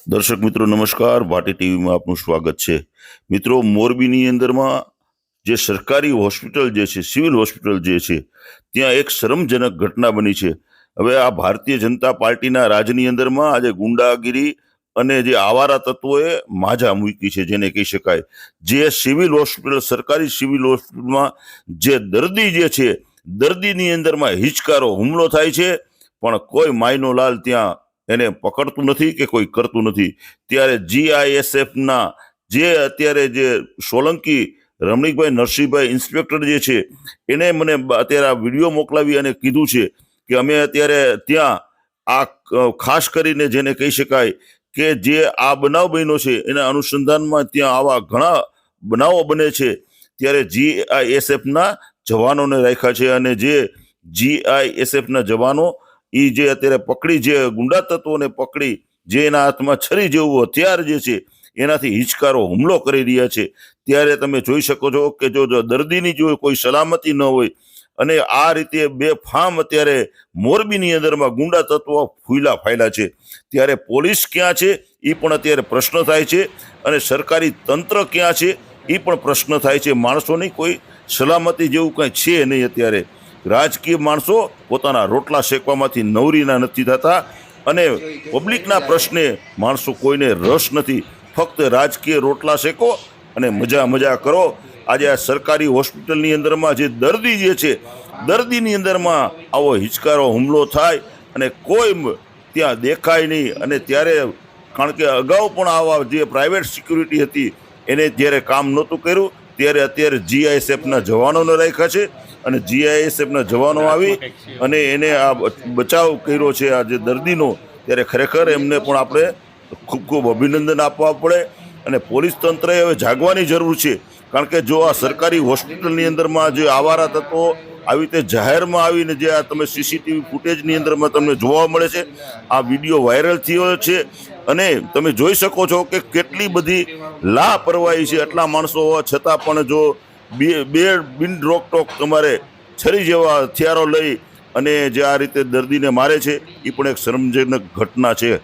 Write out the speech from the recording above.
દર્શક મિત્રો નમસ્કાર, ભાટી ટીવીમાં આપનું સ્વાગત છે। મિત્રો, મોરબીની અંદરમાં જે સરકારી હોસ્પિટલ જે છે, સિવિલ હોસ્પિટલ જે છે, ત્યાં એક શરમજનક ઘટના બની છે। હવે આ ભારતીય જનતા પાર્ટીના રાજની અંદરમાં આજે ગુંડાગીરી અને જે આવારા તત્વોએ માજા મૂકી છે, જેને કહી શકાય। જે સિવિલ હોસ્પિટલ, સરકારી સિવિલ હોસ્પિટલમાં જે દર્દી જે છે, દર્દીની અંદરમાં હિચકારો હુમલો થાય છે, પણ કોઈ માયનો લાલ ત્યાં એને પકડતું નથી કે કોઈ કરતું નથી। ત્યારે GISFના જે અત્યારે જે સોલંકી રમણીકભાઈ નરસિંહભાઈ ઇન્સ્પેક્ટર જે છે, એને મને અત્યારે આ વિડીયો મોકલાવી અને કીધું છે કે અમે અત્યારે ત્યાં આ ખાસ કરીને જેને કહી શકાય કે જે આ બનાવ બન્યો છે એના અનુસંધાનમાં ત્યાં આવા ઘણા બનાવો બને છે, ત્યારે GISFના જવાનોને રાખ્યા છે અને જે GISFના જવાનો એ જે અત્યારે પકડી, જે ગુંડા તત્વોને પકડી, જે એના હાથમાં છરી જેવું હથિયાર જે છે એનાથી હિચકારો હુમલો કરી રહ્યા છે। ત્યારે તમે જોઈ શકો છો કે જો દર્દીની જો કોઈ સલામતી ન હોય અને આ રીતે બેફામ અત્યારે મોરબીની અંદરમાં ગુંડા તત્વો ફૂલા ફાયલા છે, ત્યારે પોલીસ ક્યાં છે એ પણ અત્યારે પ્રશ્ન થાય છે અને સરકારી તંત્ર ક્યાં છે એ પણ પ્રશ્ન થાય છે। માણસોની કોઈ સલામતી જેવું કંઈ છે નહીં। અત્યારે રાજકીય માણસો પોતાના રોટલા શેકવામાંથી નવરીના નથી થતા અને પબ્લિકના પ્રશ્ને માણસો કોઈને રસ નથી, ફક્ત રાજકીય રોટલા શેકો અને મજા કરો। આજે આ સરકારી હોસ્પિટલની અંદરમાં જે દર્દી જે છે, દર્દીની અંદરમાં આવો હિચકારો હુમલો થાય અને કોઈ ત્યાં દેખાય નહીં। અને ત્યારે કારણ કે અગાઉ પણ આવા જે પ્રાઇવેટ સિક્યુરિટી હતી એને જ્યારે કામ નહોતું કર્યું, ત્યારે અત્યારે GISFના જવાનોને રાખ્યા છે અને GISFના જવાનો આવી અને એને આ બચાવ કર્યો છે આ જે દર્દીનો। ત્યારે ખરેખર એમને પણ આપણે ખૂબ ખૂબ અભિનંદન આપવા પડે અને પોલીસ તંત્રએ હવે જાગવાની જરૂર છે, કારણ કે જો આ સરકારી હોસ્પિટલની અંદરમાં જે આવારા તત્વો આવી રીતે જાહેરમાં આવીને જે આ તમે CCTV ફૂટેજની અંદરમાં તમને જોવા મળે છે, આ વિડીયો વાયરલ થયો છે અને તમે જોઈ શકો છો કે કેટલી બધી લાપરવાહી છે। આટલા માણસો હોવા છતાં પણ જો બે બિન રોકટોક તમારે છરી જેવા હથિયારો લઈ અને જે આ રીતે દર્દીને મારે છે, એ પણ એક શરમજનક ઘટના છે।